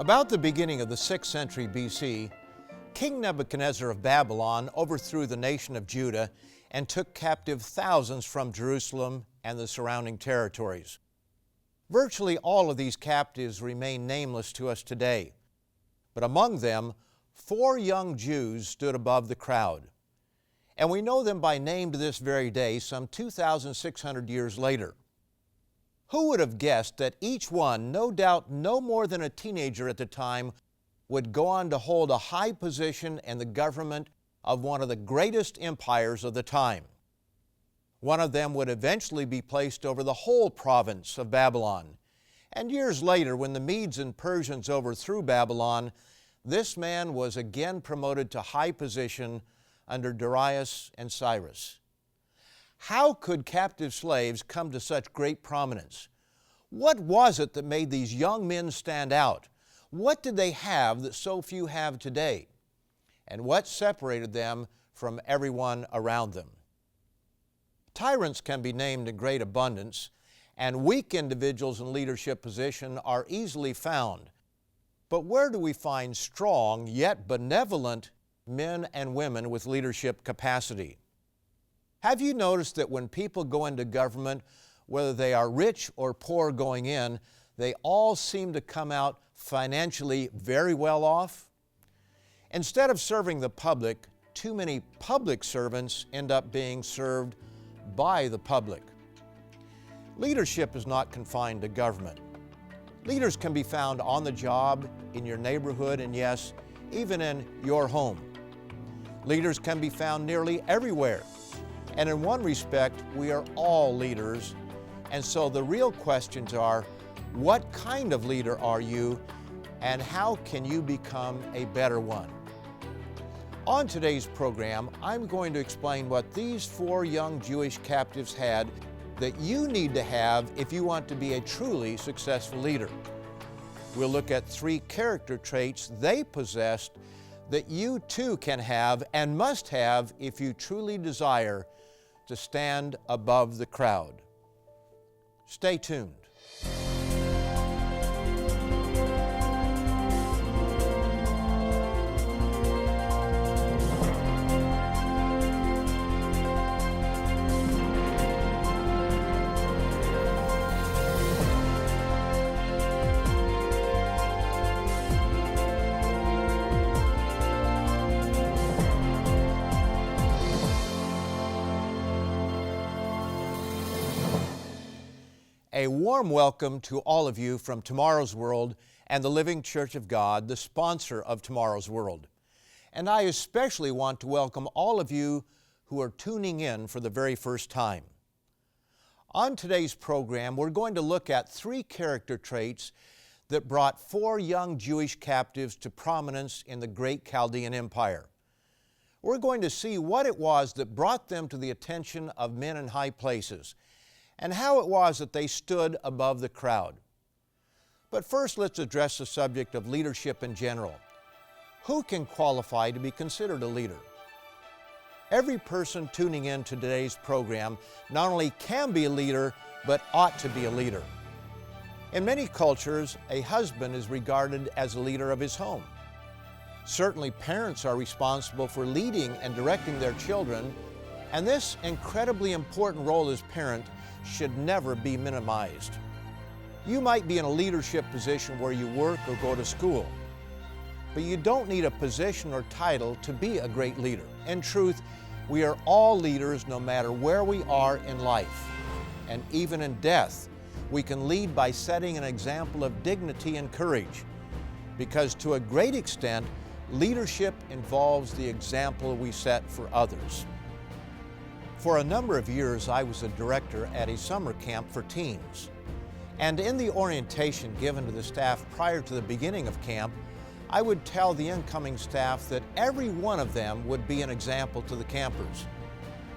About the beginning of the 6th century BC, King Nebuchadnezzar of Babylon overthrew the nation of Judah and took captive thousands from Jerusalem and the surrounding territories. Virtually all of these captives remain nameless to us today, but among them, 4 young Jews stood above the crowd. And we know them by name to this very day, some 2,600 years later. Who would have guessed that each one, no doubt no more than a teenager at the time, would go on to hold a high position in the government of one of the greatest empires of the time? One of them would eventually be placed over the whole province of Babylon. And years later, when the Medes and Persians overthrew Babylon, this man was again promoted to high position under Darius and Cyrus. How could captive slaves come to such great prominence? What was it that made these young men stand out? What did they have that so few have today? And what separated them from everyone around them? Tyrants can be named in great abundance, and weak individuals in leadership position are easily found. But where do we find strong yet benevolent men and women with leadership capacity? Have you noticed that when people go into government, whether they are rich or poor going in, they all seem to come out financially very well off? Instead of serving the public, too many public servants end up being served by the public. Leadership is not confined to government. Leaders can be found on the job, in your neighborhood, and yes, even in your home. Leaders can be found nearly everywhere. And in one respect, we are all leaders. And so the real questions are, what kind of leader are you, and how can you become a better one? On today's program, I'm going to explain what these 4 young Jewish captives had that you need to have if you want to be a truly successful leader. We'll look at 3 character traits they possessed that you too can have and must have if you truly desire to stand above the crowd. Stay tuned. A warm welcome to all of you from Tomorrow's World and the Living Church of God, the sponsor of Tomorrow's World. And I especially want to welcome all of you who are tuning in for the very first time. On today's program, we're going to look at 3 character traits that brought 4 young Jewish captives to prominence in the great Chaldean Empire. We're going to see what it was that brought them to the attention of men in high places, and how it was that they stood above the crowd. But first, let's address the subject of leadership in general. Who can qualify to be considered a leader? Every person tuning in to today's program not only can be a leader, but ought to be a leader. In many cultures, a husband is regarded as a leader of his home. Certainly, parents are responsible for leading and directing their children, and this incredibly important role as parent should never be minimized. You might be in a leadership position where you work or go to school, but you don't need a position or title to be a great leader. In truth, we are all leaders no matter where we are in life. And even in death, we can lead by setting an example of dignity and courage, because to a great extent, leadership involves the example we set for others. For a number of years, I was a director at a summer camp for teens. And in the orientation given to the staff prior to the beginning of camp, I would tell the incoming staff that every one of them would be an example to the campers.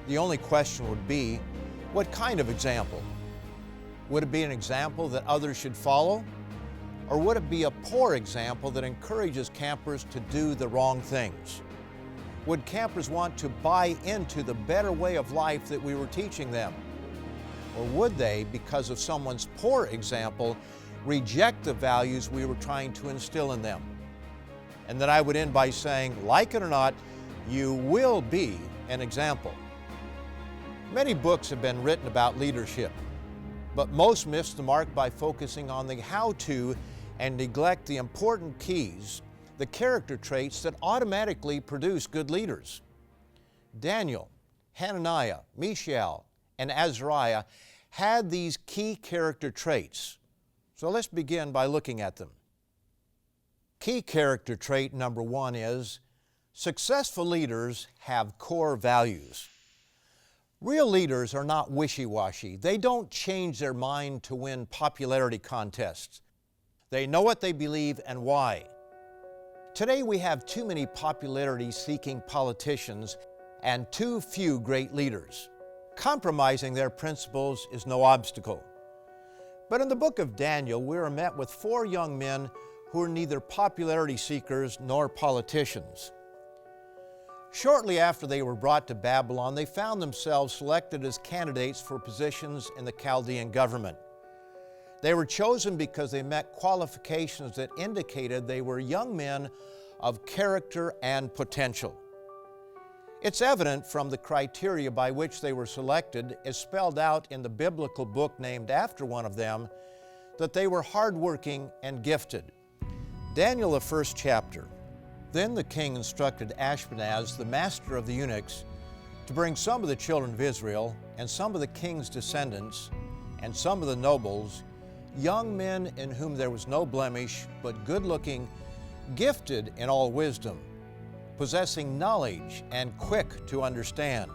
The only question would be, what kind of example? Would it be an example that others should follow? Or would it be a poor example that encourages campers to do the wrong things? Would campers want to buy into the better way of life that we were teaching them? Or would they, because of someone's poor example, reject the values we were trying to instill in them. And then I would end by saying, like it or not, you will be an example. Many books have been written about leadership, but most miss the mark by focusing on the how-to and neglect the important keys, the character traits that automatically produce good leaders. Daniel, Hananiah, Mishael, and Azariah had these key character traits. So let's begin by looking at them. Key character trait number one is successful leaders have core values. Real leaders are not wishy-washy. They don't change their mind to win popularity contests. They know what they believe and why. Today we have too many popularity-seeking politicians and too few great leaders. Compromising their principles is no obstacle. But in the book of Daniel, we are met with 4 young men who are neither popularity seekers nor politicians. Shortly after they were brought to Babylon, they found themselves selected as candidates for positions in the Chaldean government. They were chosen because they met qualifications that indicated they were young men of character and potential. It's evident from the criteria by which they were selected, as spelled out in the biblical book named after one of them, that they were hardworking and gifted. Daniel, the 1st chapter. Then the king instructed Ashpenaz, the master of the eunuchs, to bring some of the children of Israel, and some of the king's descendants, and some of the nobles, young men in whom there was no blemish, but good-looking, gifted in all wisdom, possessing knowledge and quick to understand,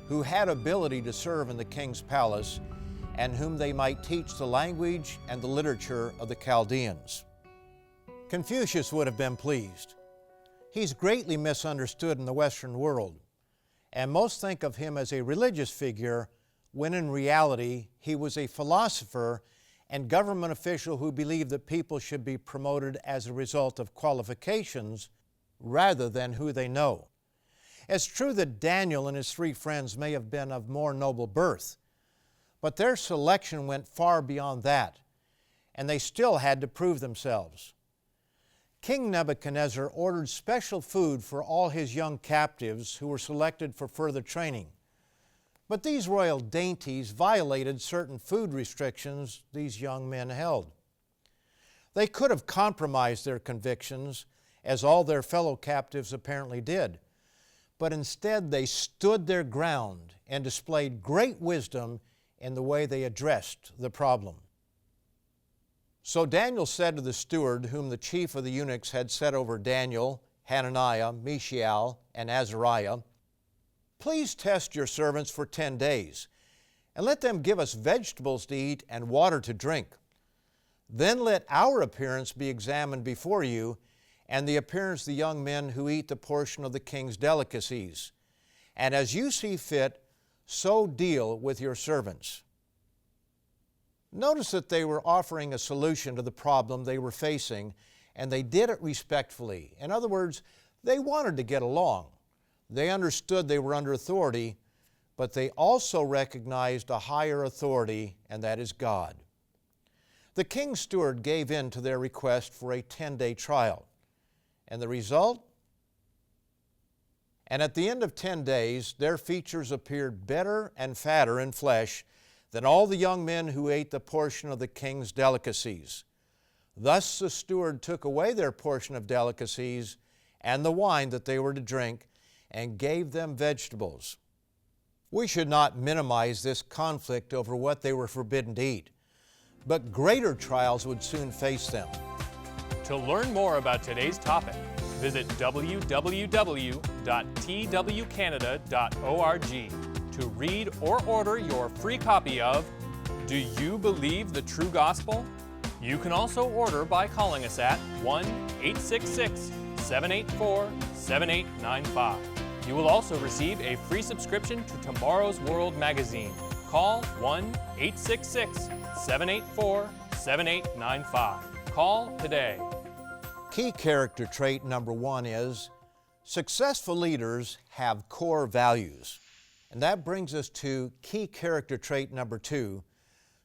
who had ability to serve in the king's palace, and whom they might teach the language and the literature of the Chaldeans. Confucius would have been pleased. He's greatly misunderstood in the Western world, and most think of him as a religious figure, when in reality he was a philosopher and government official who believed that people should be promoted as a result of qualifications rather than who they know. It's true that Daniel and his 3 friends may have been of more noble birth, but their selection went far beyond that, and they still had to prove themselves. King Nebuchadnezzar ordered special food for all his young captives who were selected for further training. But these royal dainties violated certain food restrictions these young men held. They could have compromised their convictions, as all their fellow captives apparently did, but instead they stood their ground and displayed great wisdom in the way they addressed the problem. So Daniel said to the steward, whom the chief of the eunuchs had set over Daniel, Hananiah, Mishael, and Azariah, "Please test your servants for 10 days, and let them give us vegetables to eat and water to drink. Then let our appearance be examined before you, and the appearance of the young men who eat the portion of the king's delicacies. And as you see fit, so deal with your servants." Notice that they were offering a solution to the problem they were facing, and they did it respectfully. In other words, they wanted to get along. They understood they were under authority, but they also recognized a higher authority, and that is God. The king's steward gave in to their request for a 10-day trial. And the result? And at the end of 10 days, their features appeared better and fatter in flesh than all the young men who ate the portion of the king's delicacies. Thus the steward took away their portion of delicacies and the wine that they were to drink, and gave them vegetables. We should not minimize this conflict over what they were forbidden to eat, but greater trials would soon face them. To learn more about today's topic, visit www.twcanada.org to read or order your free copy of Do You Believe the True Gospel? You can also order by calling us at 1-866-784-7895. You will also receive a free subscription to Tomorrow's World magazine. Call 1-866-784-7895. Call today. Key character trait number 1 is successful leaders have core values. And that brings us to key character trait number 2.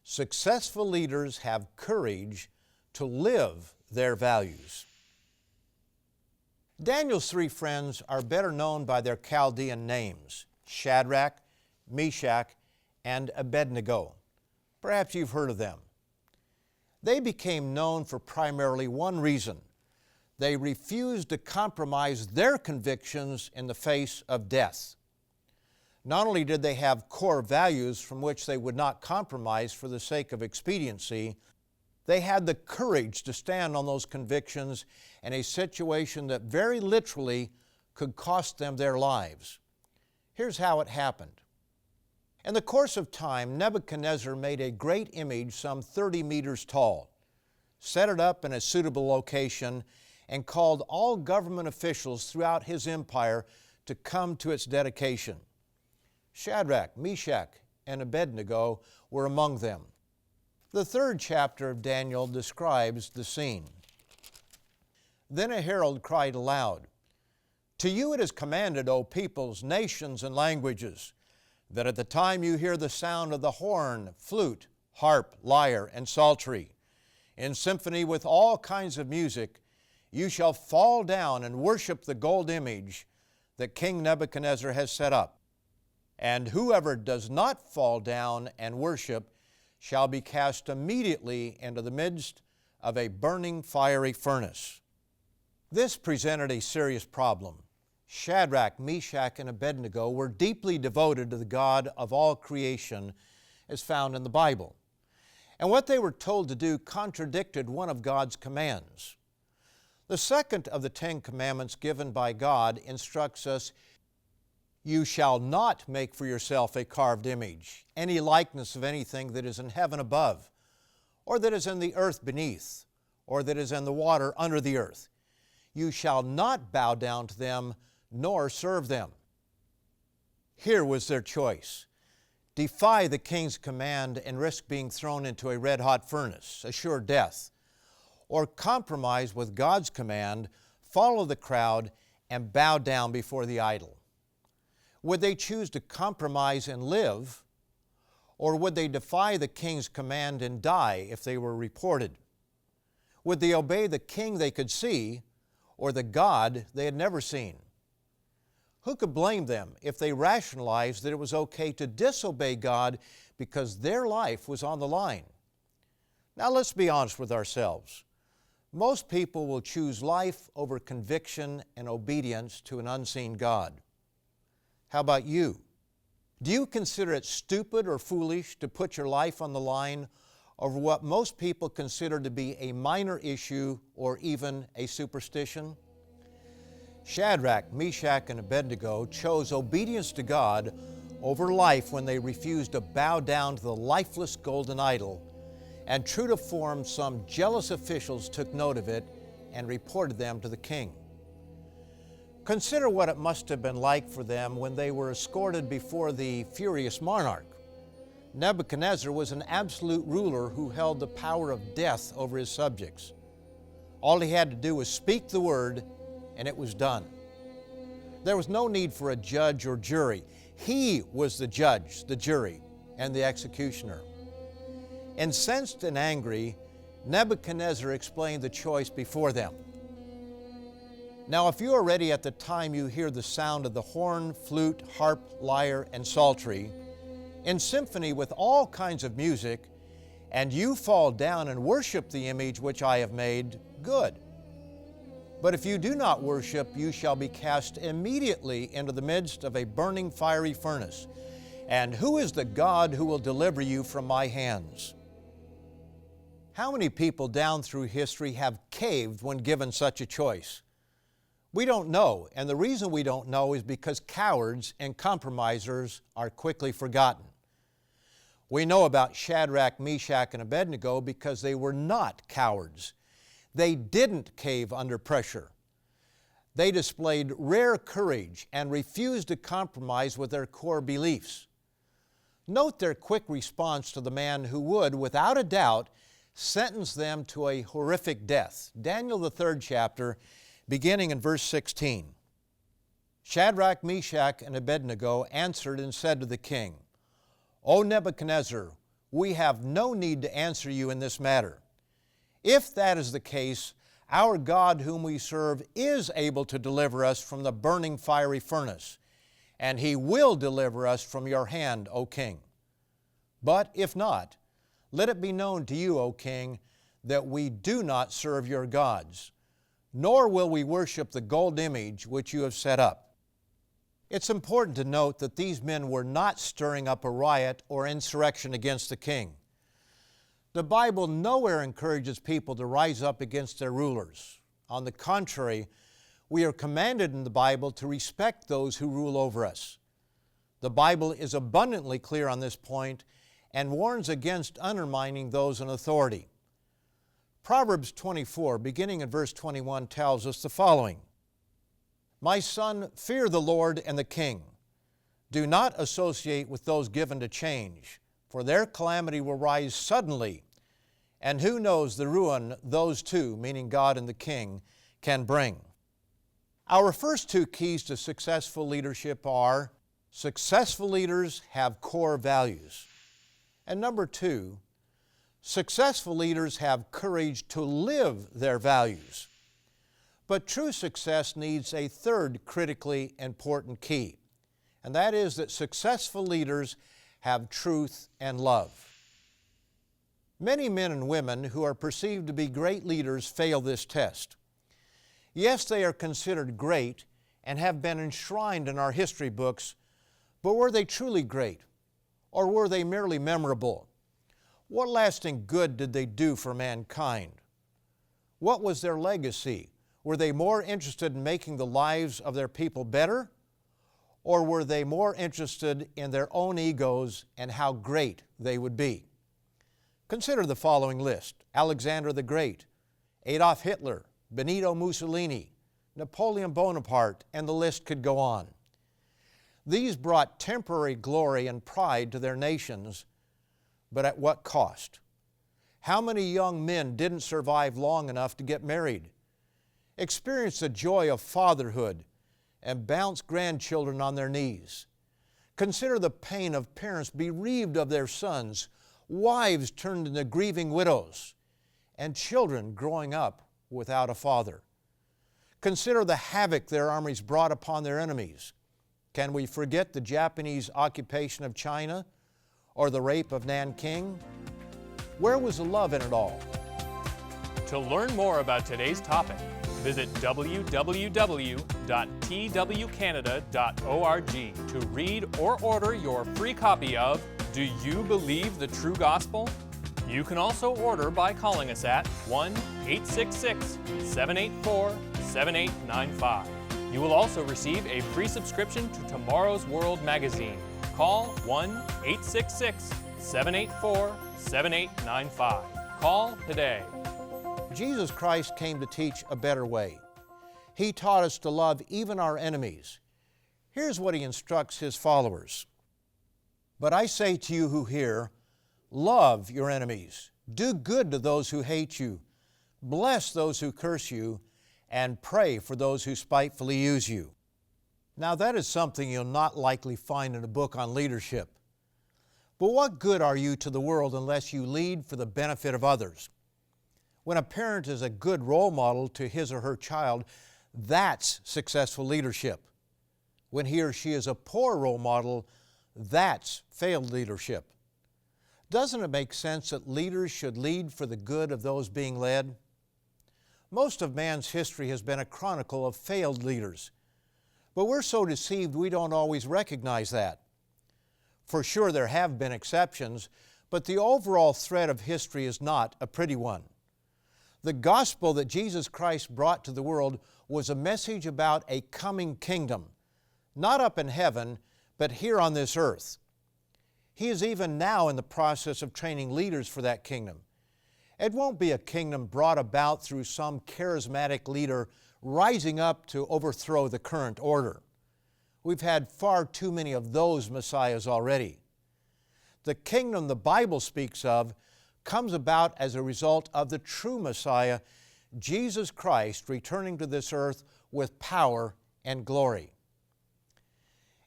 Successful leaders have courage to live their values. Daniel's three friends are better known by their Chaldean names: Shadrach, Meshach, and Abednego. Perhaps you've heard of them. They became known for primarily one reason: they refused to compromise their convictions in the face of death. Not only did they have core values from which they would not compromise for the sake of expediency, they had the courage to stand on those convictions in a situation that very literally could cost them their lives. Here's how it happened. In the course of time, Nebuchadnezzar made a great image some 30 meters tall, set it up in a suitable location, and called all government officials throughout his empire to come to its dedication. Shadrach, Meshach, and Abednego were among them. The third chapter of Daniel describes the scene. Then a herald cried aloud, "To you it is commanded, O peoples, nations, and languages, that at the time you hear the sound of the horn, flute, harp, lyre, and psaltery, in symphony with all kinds of music, you shall fall down and worship the gold image that King Nebuchadnezzar has set up. And whoever does not fall down and worship shall be cast immediately into the midst of a burning fiery furnace." This presented a serious problem. Shadrach, Meshach, and Abednego were deeply devoted to the God of all creation as found in the Bible. And what they were told to do contradicted one of God's commands. The second of the 10 commandments given by God instructs us, "You shall not make for yourself a carved image, any likeness of anything that is in heaven above, or that is in the earth beneath, or that is in the water under the earth. You shall not bow down to them, nor serve them." Here was their choice: defy the king's command and risk being thrown into a red-hot furnace, a sure death, or compromise with God's command, follow the crowd, and bow down before the idol. Would they choose to compromise and live, or would they defy the king's command and die if they were reported? Would they obey the king they could see, or the God they had never seen? Who could blame them if they rationalized that it was okay to disobey God because their life was on the line? Now let's be honest with ourselves. Most people will choose life over conviction and obedience to an unseen God. How about you? Do you consider it stupid or foolish to put your life on the line over what most people consider to be a minor issue or even a superstition? Shadrach, Meshach, and Abednego chose obedience to God over life when they refused to bow down to the lifeless golden idol, and true to form, some jealous officials took note of it and reported them to the king. Consider what it must have been like for them when they were escorted before the furious monarch. Nebuchadnezzar was an absolute ruler who held the power of death over his subjects. All he had to do was speak the word, and it was done. There was no need for a judge or jury. He was the judge, the jury, and the executioner. Incensed and angry, Nebuchadnezzar explained the choice before them. "Now, if you are ready at the time you hear the sound of the horn, flute, harp, lyre, and psaltery, in symphony with all kinds of music, and you fall down and worship the image which I have made, good. But if you do not worship, you shall be cast immediately into the midst of a burning fiery furnace. And who is the God who will deliver you from my hands?" How many people down through history have caved when given such a choice? We don't know, and the reason we don't know is because cowards and compromisers are quickly forgotten. We know about Shadrach, Meshach, and Abednego because they were not cowards. They didn't cave under pressure. They displayed rare courage and refused to compromise with their core beliefs. Note their quick response to the man who would, without a doubt, sentence them to a horrific death. Daniel, the 3rd chapter, beginning in verse 16. Shadrach, Meshach, and Abednego answered and said to the king, "O Nebuchadnezzar, we have no need to answer you in this matter. If that is the case, our God whom we serve is able to deliver us from the burning fiery furnace, and He will deliver us from your hand, O King. But if not, let it be known to you, O King, that we do not serve your gods, nor will we worship the gold image which you have set up. It's important to note that these men were not stirring up a riot or insurrection against the king. The Bible nowhere encourages people to rise up against their rulers. On the contrary, we are commanded in the Bible to respect those who rule over us. The Bible is abundantly clear on this point and warns against undermining those in authority. Proverbs 24, beginning in verse 21, tells us the following: "My son, fear the Lord and the king. Do not associate with those given to change, for their calamity will rise suddenly, and who knows the ruin those two," meaning God and the king, "can bring." Our first two keys to successful leadership are: successful leaders have core values. And number two, successful leaders have courage to live their values. But true success needs a third critically important key, and that is that successful leaders have truth and love. Many men and women who are perceived to be great leaders fail this test. Yes, they are considered great and have been enshrined in our history books, but were they truly great? Or were they merely memorable? What lasting good did they do for mankind? What was their legacy? Were they more interested in making the lives of their people better? Or were they more interested in their own egos and how great they would be? Consider the following list: Alexander the Great, Adolf Hitler, Benito Mussolini, Napoleon Bonaparte, and the list could go on. These brought temporary glory and pride to their nations, but at what cost? How many young men didn't survive long enough to get married, experience the joy of fatherhood, and bounce grandchildren on their knees? Consider the pain of parents bereaved of their sons, wives turned into grieving widows, and children growing up without a father. Consider the havoc their armies brought upon their enemies. Can we forget the Japanese occupation of China or the rape of Nanking? Where was the love in it all? To learn more about today's topic, visit www.twcanada.org to read or order your free copy of Do You Believe the True Gospel? You can also order by calling us at 1-866-784-7895. You will also receive a free subscription to Tomorrow's World magazine. Call 1-866-784-7895. Call today. Jesus Christ came to teach a better way. He taught us to love even our enemies. Here's what He instructs His followers: "But I say to you who hear, love your enemies, do good to those who hate you, bless those who curse you, and pray for those who spitefully use you." Now that is something you'll not likely find in a book on leadership. But what good are you to the world unless you lead for the benefit of others? When a parent is a good role model to his or her child, that's successful leadership. When he or she is a poor role model, that's failed leadership. Doesn't it make sense that leaders should lead for the good of those being led? Most of man's history has been a chronicle of failed leaders, but we're so deceived we don't always recognize that. For sure there have been exceptions, but the overall thread of history is not a pretty one. The gospel that Jesus Christ brought to the world was a message about a coming kingdom, not up in heaven, but here on this earth. He is even now in the process of training leaders for that kingdom. It won't be a kingdom brought about through some charismatic leader rising up to overthrow the current order. We've had far too many of those messiahs already. The kingdom the Bible speaks of comes about as a result of the true Messiah, Jesus Christ, returning to this earth with power and glory.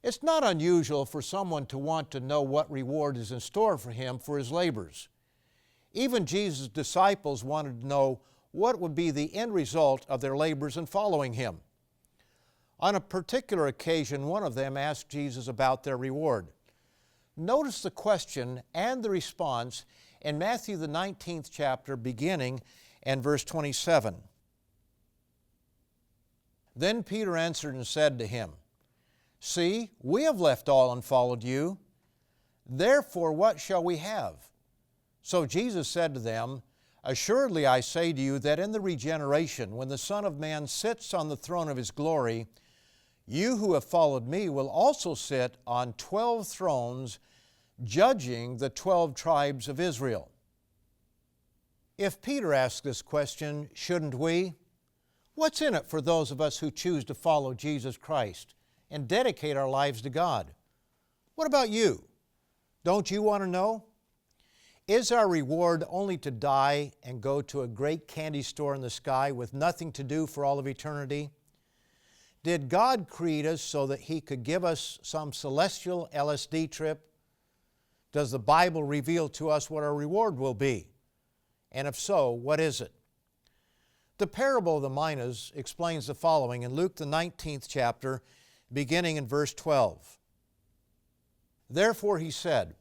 It's not unusual for someone to want to know what reward is in store for him for his labors. Even Jesus' disciples wanted to know what would be the end result of their labors in following Him. On a particular occasion, one of them asked Jesus about their reward. Notice the question and the response in Matthew the 19th chapter, beginning in verse 27. Then Peter answered and said to him, "See, we have left all and followed you. Therefore, what shall we have?" So Jesus said to them, "Assuredly I say to you that in the regeneration, when the Son of Man sits on the throne of His glory, you who have followed me will also sit on 12 thrones, judging the 12 tribes of Israel." If Peter asked this question, shouldn't we? What's in it for those of us who choose to follow Jesus Christ and dedicate our lives to God? What about you? Don't you want to know? Is our reward only to die and go to a great candy store in the sky with nothing to do for all of eternity? Did God create us so that He could give us some celestial LSD trip? Does the Bible reveal to us what our reward will be? And if so, what is it? The parable of the minas explains the following in Luke the 19th chapter, beginning in verse 12. Therefore he said,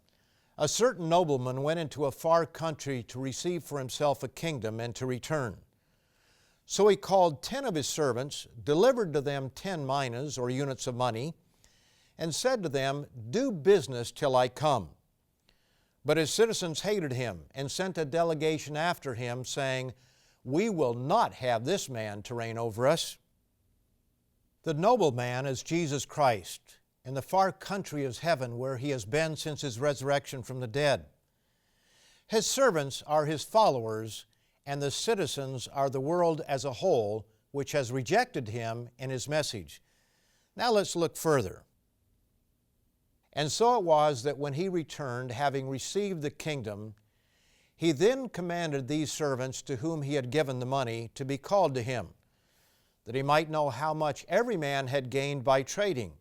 "A certain nobleman went into a far country to receive for himself a kingdom and to return. So he called 10 of his servants, delivered to them 10 minas or units of money, and said to them, 'Do business till I come.' But his citizens hated him and sent a delegation after him, saying, 'We will not have this man to reign over us.'" The nobleman is Jesus Christ, and the far country is heaven, where He has been since His resurrection from the dead. His servants are His followers, and the citizens are the world as a whole, which has rejected Him and His message. Now let's look further. And so it was that when He returned, having received the kingdom, He then commanded these servants to whom He had given the money to be called to Him, that He might know how much every man had gained by trading.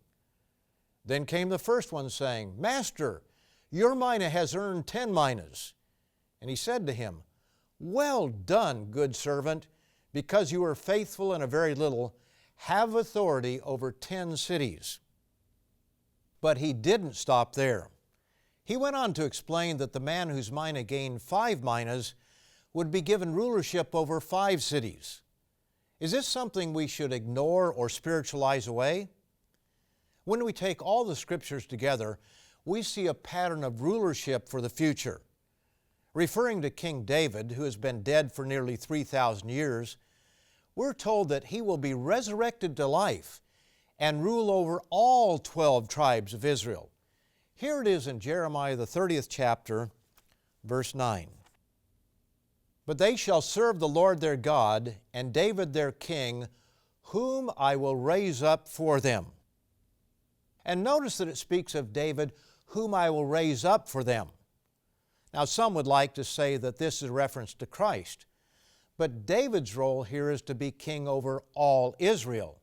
Then came the first one, saying, "Master, your mina has earned 10 minas." And He said to him, "Well done, good servant, because you were faithful in a very little, have authority over 10 cities." But He didn't stop there. He went on to explain that the man whose mina gained 5 minas would be given rulership over 5 cities. Is this something we should ignore or spiritualize away? When we take all the Scriptures together, we see a pattern of rulership for the future. Referring to King David, who has been dead for nearly 3,000 years, we're told that he will be resurrected to life and rule over all 12 tribes of Israel. Here it is in Jeremiah the 30th chapter, verse 9. "But they shall serve the Lord their God, and David their king, whom I will raise up for them." And notice that it speaks of David, whom I will raise up for them. Now, some would like to say that this is a reference to Christ, but David's role here is to be king over all Israel.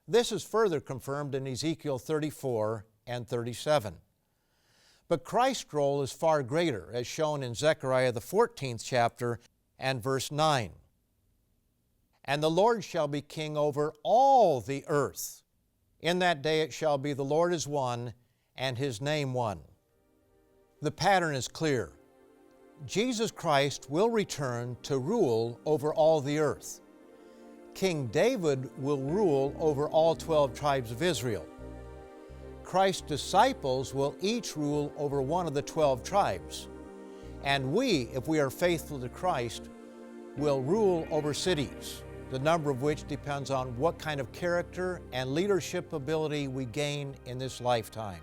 This is further confirmed in Ezekiel 34 and 37. But Christ's role is far greater, as shown in Zechariah the 14th chapter and verse 9. "And the Lord shall be king over all the earth. In that day it shall be the Lord is one, and His name one." The pattern is clear. Jesus Christ will return to rule over all the earth. King David will rule over all 12 tribes of Israel. Christ's disciples will each rule over one of the 12 tribes. And we, if we are faithful to Christ, will rule over cities, the number of which depends on what kind of character and leadership ability we gain in this lifetime.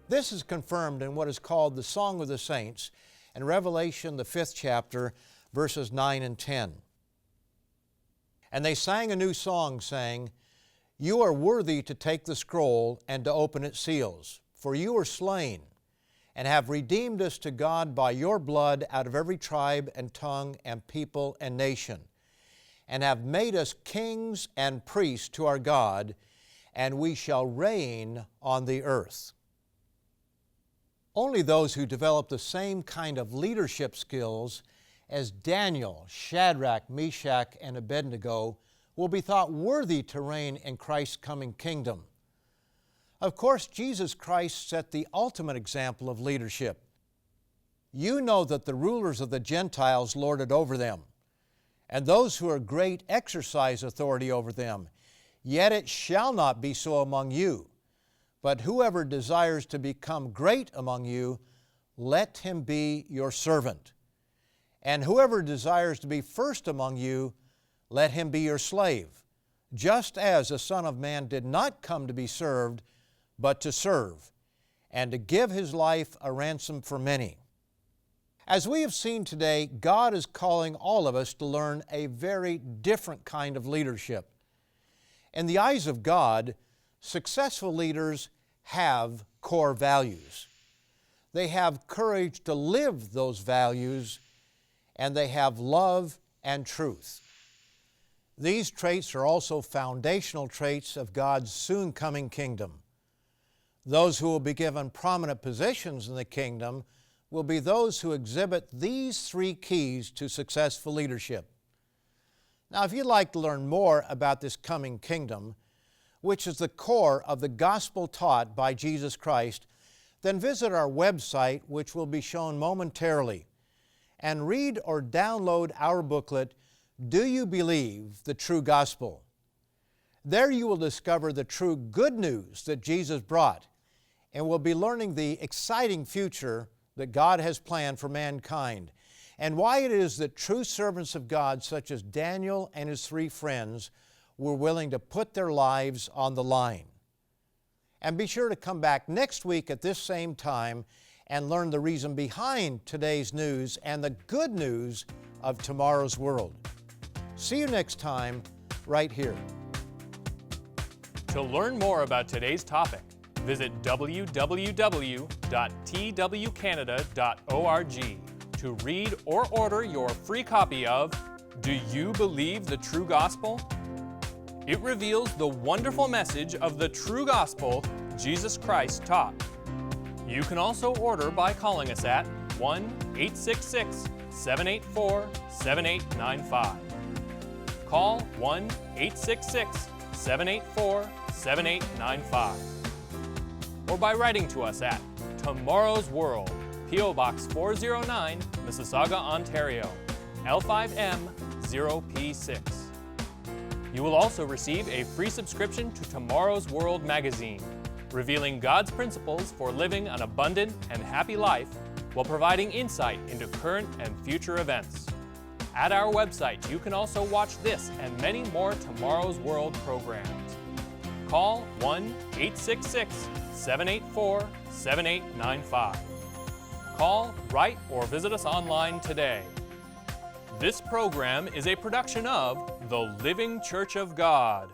This is confirmed in what is called the Song of the Saints in Revelation, the 5th chapter, verses 9 and 10. "And they sang a new song, saying, 'You are worthy to take the scroll and to open its seals, for you were slain, and have redeemed us to God by your blood out of every tribe and tongue and people and nation, and have made us kings and priests to our God, and we shall reign on the earth.'" Only those who develop the same kind of leadership skills as Daniel, Shadrach, Meshach, and Abednego will be thought worthy to reign in Christ's coming kingdom. Of course, Jesus Christ set the ultimate example of leadership. You know that the rulers of the Gentiles lord it over them, and those who are great exercise authority over them. Yet it shall not be so among you. But whoever desires to become great among you, let him be your servant. And whoever desires to be first among you, let him be your slave, just as the Son of Man did not come to be served, but to serve, and to give his life a ransom for many. As we have seen today, God is calling all of us to learn a very different kind of leadership. In the eyes of God, successful leaders have core values. They have courage to live those values, and they have love and truth. These traits are also foundational traits of God's soon coming kingdom. Those who will be given prominent positions in the kingdom will be those who exhibit these three keys to successful leadership. Now, if you'd like to learn more about this coming kingdom, which is the core of the gospel taught by Jesus Christ, then visit our website, which will be shown momentarily, and read or download our booklet, Do You Believe the True Gospel? There you will discover the true good news that Jesus brought, and will be learning the exciting future that God has planned for mankind, and why it is that true servants of God, such as Daniel and his three friends, were willing to put their lives on the line. And be sure to come back next week at this same time and learn the reason behind today's news and the good news of tomorrow's world. See you next time, right here. To learn more about today's topic, visit www.twcanada.org to read or order your free copy of Do You Believe the True Gospel? It reveals the wonderful message of the true gospel Jesus Christ taught. You can also order by calling us at 1-866-784-7895. Call 1-866-784-7895. Or by writing to us at Tomorrow's World, P.O. Box 409, Mississauga, Ontario, L5M0P6. You will also receive a free subscription to Tomorrow's World magazine, revealing God's principles for living an abundant and happy life while providing insight into current and future events. At our website, you can also watch this and many more Tomorrow's World programs. Call 1-866-784-7895. Call, write, or visit us online today. This program is a production of the Living Church of God.